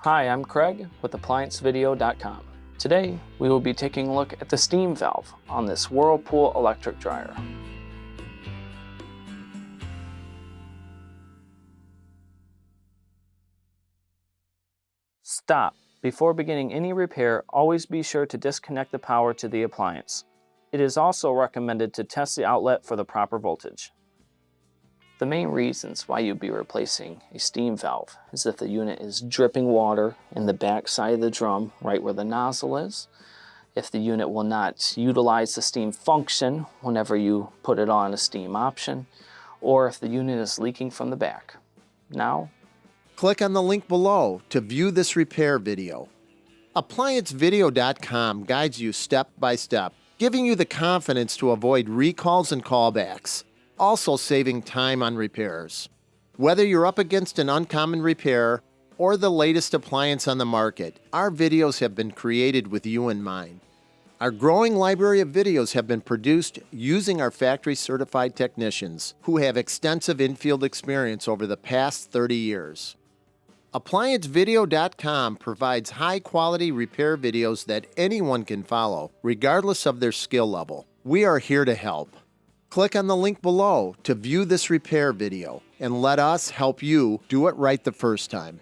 Hi, I'm Craig with ApplianceVideo.com. Today, we will be taking a look at the steam valve on this Whirlpool electric dryer. Stop. Before beginning any repair, always be sure to disconnect the power to the appliance. It is also recommended to test the outlet for the proper voltage. The main reasons why you'd be replacing a steam valve is if the unit is dripping water in the back side of the drum right where the nozzle is, if the unit will not utilize the steam function whenever you put it on a steam option, or if the unit is leaking from the back. Now, click on the link below to view this repair video. ApplianceVideo.com guides you step by step, giving you the confidence to avoid recalls and callbacks, also saving time on repairs. Whether you're up against an uncommon repair or the latest appliance on the market, our videos have been created with you in mind. Our growing library of videos have been produced using our factory-certified technicians who have extensive infield experience over the past 30 years. ApplianceVideo.com provides high-quality repair videos that anyone can follow, regardless of their skill level. We are here to help. Click on the link below to view this repair video and let us help you do it right the first time.